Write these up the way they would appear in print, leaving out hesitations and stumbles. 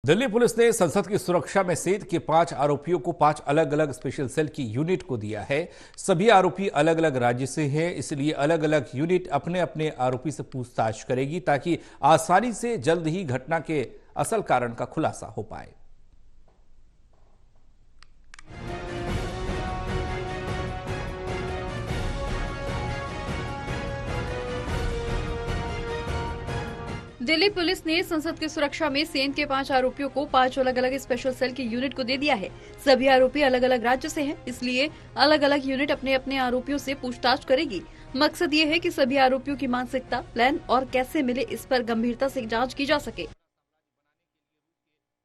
Delhi police ने संसद की सुरक्षा में सेंध के 5 आरोपियों को 5 अलग अलग स्पेशल सेल की यूनिट को दिया है। सभी आरोपी अलग अलग राज्य से हैं, इसलिए अलग अलग यूनिट अपने अपने आरोपी से पूछताछ करेगी ताकि आसानी से जल्द ही घटना के असल कारण का खुलासा हो पाए। दिल्ली पुलिस ने संसद की सुरक्षा में सेंध के 5 आरोपियों को 5 अलग अलग स्पेशल सेल की यूनिट को दे दिया है। सभी आरोपी अलग अलग राज्य से हैं, इसलिए अलग अलग यूनिट अपने अपने आरोपियों से पूछताछ करेगी। मकसद ये है कि सभी आरोपियों की मानसिकता, प्लान और कैसे मिले, इस पर गंभीरता से जांच की जा सके।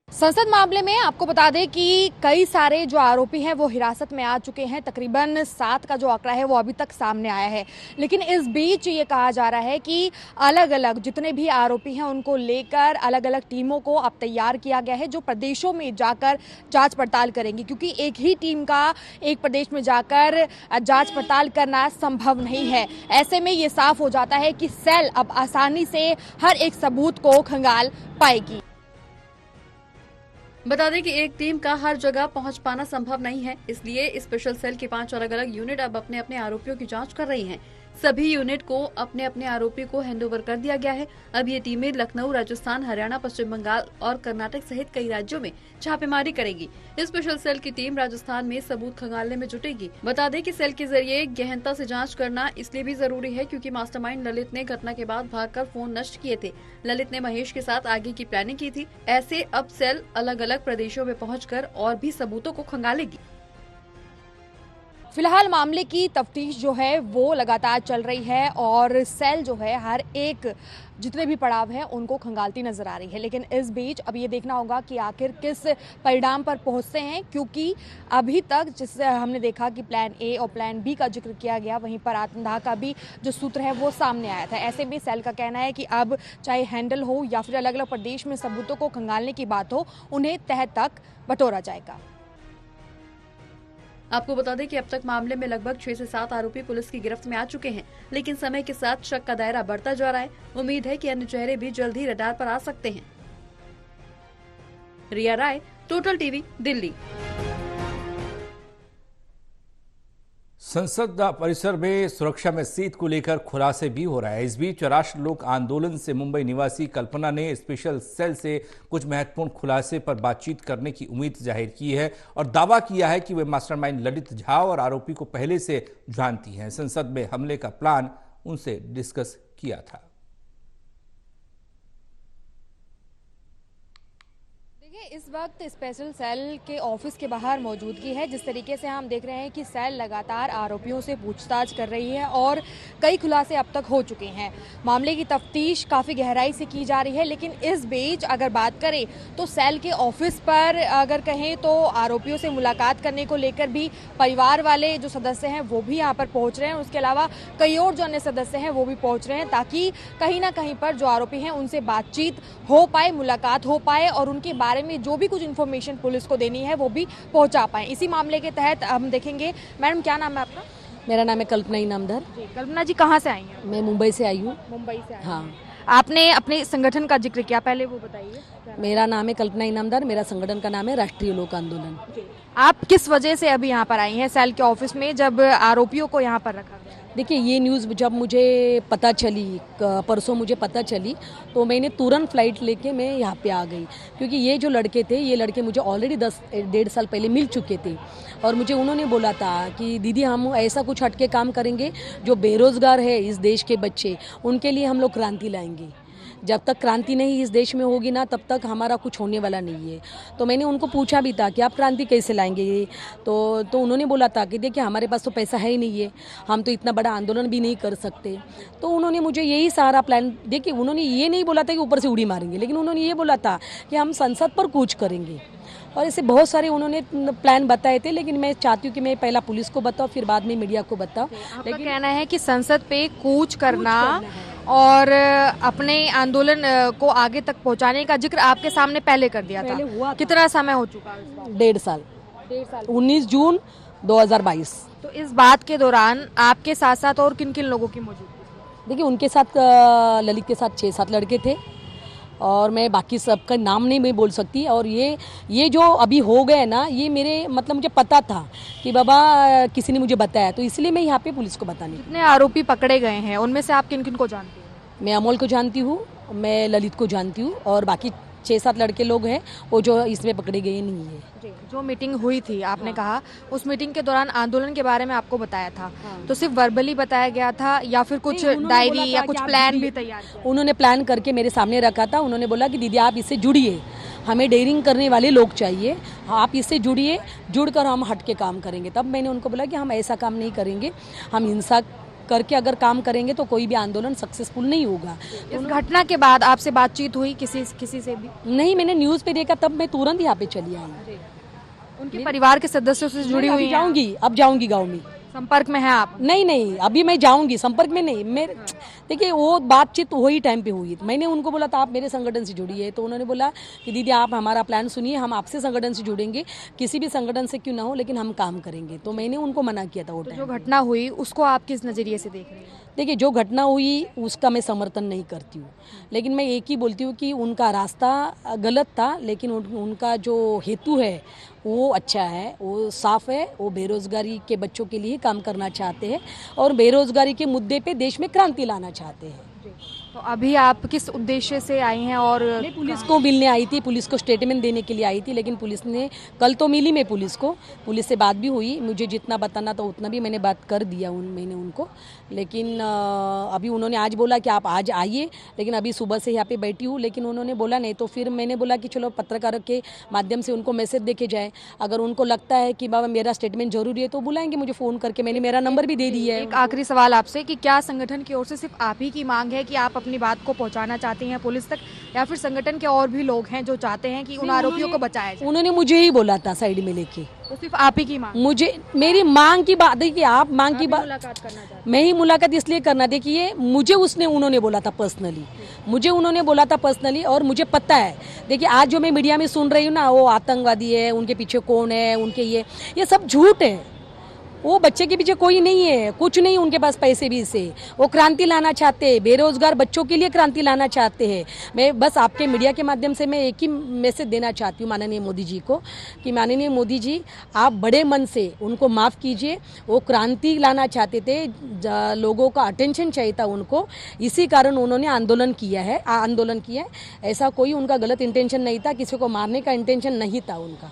संसद मामले में आपको बता दें कि कई सारे जो आरोपी हैं वो हिरासत में आ चुके हैं। तकरीबन 7 का जो आंकड़ा है वो अभी तक सामने आया है, लेकिन इस बीच ये कहा जा रहा है कि अलग अलग जितने भी आरोपी हैं उनको लेकर अलग अलग टीमों को अब तैयार किया गया है जो प्रदेशों में जाकर जांच पड़ताल करेंगी, क्योंकि एक ही टीम का एक प्रदेश में जाकर जांच पड़ताल करना संभव नहीं है। ऐसे में ये साफ हो जाता है कि सेल अब आसानी से हर एक सबूत को खंगाल पाएगी। बता दें कि एक टीम का हर जगह पहुंच पाना संभव नहीं है, इसलिए स्पेशल सेल की 5 अलग अलग यूनिट अब अपने अपने आरोपियों की जांच कर रही हैं। सभी यूनिट को अपने अपने आरोपी को हैंडओवर कर दिया गया है। अब ये टीमें लखनऊ, राजस्थान, हरियाणा, पश्चिम बंगाल और कर्नाटक सहित कई राज्यों में छापेमारी करेगी। स्पेशल सेल की टीम राजस्थान में सबूत खंगालने में जुटेगी। बता दें कि सेल के जरिए गहनता से जांच करना इसलिए भी जरूरी है क्योंकि मास्टरमाइंड ललित ने घटना के बाद भागकर फोन नष्ट किए थे। ललित ने महेश के साथ आगे की प्लानिंग की थी। ऐसे अब सेल अलग अलग प्रदेशों में पहुंचकर और भी सबूतों को खंगालेगी। फिलहाल मामले की तफ्तीश जो है वो लगातार चल रही है और सेल जो है हर एक जितने भी पड़ाव हैं उनको खंगालती नजर आ रही है। लेकिन इस बीच अब ये देखना होगा कि आखिर किस परिणाम पर पहुंचते हैं, क्योंकि अभी तक जिससे हमने देखा कि प्लान ए और प्लान बी का जिक्र किया गया, वहीं पर आत्मदाह का भी जो सूत्र है वो सामने आया था। ऐसे में सेल का कहना है कि अब चाहे हैंडल हो या फिर अलग अलग प्रदेश में सबूतों को खंगालने की बात हो, उन्हें तह तक बटोरा जाएगा। आपको बता दें कि अब तक मामले में लगभग 6 से 7 आरोपी पुलिस की गिरफ्त में आ चुके हैं, लेकिन समय के साथ शक का दायरा बढ़ता जा रहा है। उम्मीद है कि अन्य चेहरे भी जल्द ही रडार पर आ सकते हैं। रिया राय, टोटल टीवी, दिल्ली। संसद परिसर में सुरक्षा में सेंध को लेकर खुलासे भी हो रहा है। इस बीच राष्ट्र लोक आंदोलन से मुंबई निवासी कल्पना ने स्पेशल सेल से कुछ महत्वपूर्ण खुलासे पर बातचीत करने की उम्मीद जाहिर की है और दावा किया है कि वे मास्टरमाइंड ललित झा और आरोपी को पहले से जानती हैं। संसद में हमले का प्लान उनसे डिस्कस किया था। इस वक्त स्पेशल सेल के ऑफिस के बाहर मौजूदगी है। जिस तरीके से हम देख रहे हैं कि सेल लगातार आरोपियों से पूछताछ कर रही है और कई खुलासे अब तक हो चुके हैं। मामले की तफ्तीश काफ़ी गहराई से की जा रही है, लेकिन इस बीच अगर बात करें तो सेल के ऑफिस पर अगर कहें तो आरोपियों से मुलाकात करने को लेकर भी परिवार वाले जो सदस्य हैं वो भी यहाँ पर पहुँच रहे हैं। उसके अलावा कई और जो अन्य सदस्य हैं वो भी पहुँच रहे हैं ताकि कहीं ना कहीं पर जो आरोपी हैं उनसे बातचीत हो पाए, मुलाकात हो पाए और उनके बारे में जो भी कुछ इन्फॉर्मेशन पुलिस को देनी है वो भी पहुंचा पाए। इसी मामले के तहत हम देखेंगे। मैडम, क्या नाम है आपका? मेरा नाम है कल्पना इनामदार। कल्पना जी, कहाँ से आई हैं? मैं मुंबई से आई हूँ। मुंबई से आई हैं। हाँ। आपने अपने संगठन का जिक्र किया, पहले वो बताइए। मेरा नाम है कल्पना इनामदार, मेरा संगठन का नाम है राष्ट्रीय लोक आंदोलन। आप किस वजह से अभी यहाँ पर आई हैं सेल के ऑफिस में जब आरोपियों को यहाँ पर रखा गया? देखिए, ये न्यूज़ जब मुझे पता चली, परसों मुझे पता चली, तो मैंने तुरंत फ्लाइट लेके मैं यहाँ पे आ गई, क्योंकि ये जो लड़के थे, ये लड़के मुझे ऑलरेडी 10-1.5 साल पहले मिल चुके थे और मुझे उन्होंने बोला था कि दीदी हम ऐसा कुछ हटके काम करेंगे, जो बेरोजगार है इस देश के बच्चे, उनके लिए हम लोग क्रांति लाएंगे। जब तक क्रांति नहीं इस देश में होगी ना, तब तक हमारा कुछ होने वाला नहीं है। तो मैंने उनको पूछा भी था कि आप क्रांति कैसे लाएंगे, तो उन्होंने बोला था कि देखिए हमारे पास तो पैसा है ही नहीं है, हम तो इतना बड़ा आंदोलन भी नहीं कर सकते। तो उन्होंने मुझे यही सारा प्लान, देखिए उन्होंने ये नहीं बोला था कि ऊपर से उड़ी मारेंगे, लेकिन उन्होंने ये बोला था कि हम संसद पर कूच करेंगे और ऐसे बहुत सारे उन्होंने प्लान बताए थे। लेकिन मैं चाहती हूँ कि मैं पहला पुलिस को बताऊँ, फिर बाद में मीडिया को बताऊँ। लेकिन कहना है कि संसद पे कूच करना और अपने आंदोलन को आगे तक पहुंचाने का जिक्र आपके सामने पहले कर दिया था। कितना समय हो चुका है? 1.5 साल। 19 जून 2022। तो इस बात के दौरान आपके साथ साथ और किन किन लोगों की मौजूदगी? देखिए, उनके साथ ललित के साथ 6-7 लड़के थे और मैं बाकी सबका नाम नहीं मैं बोल सकती। और ये जो अभी हो गए ना, ये मेरे मतलब मुझे पता था कि बाबा किसी ने मुझे बताया, तो इसलिए मैं यहाँ पे पुलिस को बताने। कितने आरोपी पकड़े गए हैं, उनमें से आप किन किन को जानते हैं? मैं अमोल को जानती हूँ, मैं ललित को जानती हूँ, और बाकी 6-7 लड़के लोग हैं वो जो इसमें पकड़े गए नहीं है। जो मीटिंग हुई थी आपने कहा, उस मीटिंग के दौरान आंदोलन के बारे में आपको बताया था, तो सिर्फ वर्बली बताया गया था या फिर कुछ डायरी या कुछ प्लान भी तैयार किया? उन्होंने प्लान करके मेरे सामने रखा था। उन्होंने बोला कि दीदी आप इससे जुड़िए, हमें डेयरिंग करने वाले लोग चाहिए, आप इससे जुड़िए, जुड़कर हम हट के काम करेंगे। तब मैंने उनको बोला कि हम ऐसा काम नहीं करेंगे, हम हिंसा करके अगर काम करेंगे तो कोई भी आंदोलन सक्सेसफुल नहीं होगा। इस घटना के बाद आपसे बातचीत हुई किसी से भी? नहीं, मैंने न्यूज़ पे देखा, तब मैं तुरंत यहाँ पे चली आई। उनके परिवार के सदस्यों से जुड़ी हुई हैं? जाऊंगी, अब जाऊंगी गाँव में। संपर्क में है आप? नहीं, अभी मैं जाऊंगी, संपर्क में नहीं। मैं देखिए वो बातचीत वही टाइम पे हुई। मैंने उनको बोला था आप मेरे संगठन से जुड़िए, तो उन्होंने बोला कि दीदी आप हमारा प्लान सुनिए, हम आपसे संगठन से जुड़ेंगे, किसी भी संगठन से क्यों ना हो, लेकिन हम काम करेंगे। तो मैंने उनको मना किया था वो टाइम। जो घटना हुई उसको आप किस नज़रिए से देख रहे हैं? देखिए जो घटना हुई उसका मैं समर्थन नहीं करती हूँ, लेकिन मैं एक ही बोलती हूँ कि उनका रास्ता गलत था, लेकिन उनका जो हेतु है वो अच्छा है, वो साफ है। वो बेरोजगारी के बच्चों के लिए काम करना चाहते हैं और बेरोजगारी के मुद्दे पे देश में क्रांति लाना चाहते हैं। तो अभी आप किस उद्देश्य से आई हैं? और मैं पुलिस को मिलने आई थी, पुलिस को स्टेटमेंट देने के लिए आई थी, लेकिन पुलिस ने कल तो मिली मैं पुलिस को, पुलिस से बात भी हुई, मुझे जितना बताना था उतना भी मैंने बात कर दिया मैंने उनको। लेकिन अभी उन्होंने आज बोला कि आप आज आइए, लेकिन अभी सुबह से यहाँ पे बैठी हूँ, लेकिन उन्होंने बोला नहीं। तो फिर मैंने बोला कि चलो पत्रकारों के माध्यम से उनको मैसेज देके जाए, अगर उनको लगता है कि बाबा मेरा स्टेटमेंट जरूरी है तो बुलाएंगे मुझे फ़ोन करके। मैंने मेरा नंबर भी दे दिया है। एक आखिरी सवाल आपसे कि क्या संगठन की ओर से सिर्फ आप ही की मांग है कि आप अपनी बात को पहुंचाना चाहती हैं पुलिस तक, या फिर संगठन के और भी लोग हैं जो चाहते हैं कि उन आरोपियों को बचाया जाए? उन्होंने मुझे ही बोला था साइड में लेके। तो सिर्फ आप ही की मांग? मुझे मेरी मांग की बात देखिए, आप मांग की बात, मुलाकात करना चाहते? मैं ही मुलाकात इसलिए करना, देखिए मुझे उन्होंने बोला था पर्सनली, और मुझे पता है। देखिए आज जो मैं मीडिया में सुन रही हूँ ना, वो आतंकवादी है, उनके पीछे कौन है, उनके ये सब झूठ है। वो बच्चे के पीछे कोई नहीं है, कुछ नहीं उनके पास पैसे भी से। वो क्रांति लाना चाहते हैं, बेरोजगार बच्चों के लिए क्रांति लाना चाहते हैं। मैं बस आपके मीडिया के माध्यम से मैं एक ही मैसेज देना चाहती हूँ माननीय मोदी जी को कि माननीय मोदी जी आप बड़े मन से उनको माफ़ कीजिए। वो क्रांति लाना चाहते थे, लोगों का अटेंशन चाहिए था उनको, इसी कारण उन्होंने आंदोलन किया है। ऐसा कोई उनका गलत इंटेंशन नहीं था, किसी को मारने का इंटेंशन नहीं था उनका।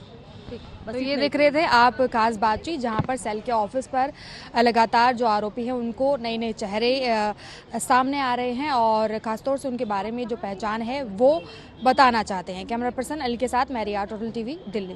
तो ये देख रहे थे आप खास बातचीत, जहां पर सेल के ऑफिस पर लगातार जो आरोपी हैं उनको नए नए चेहरे सामने आ रहे हैं और खासतौर से उनके बारे में जो पहचान है वो बताना चाहते हैं। कैमरा पर्सन अली के साथ मैं रिया, टोटल टीवी, दिल्ली।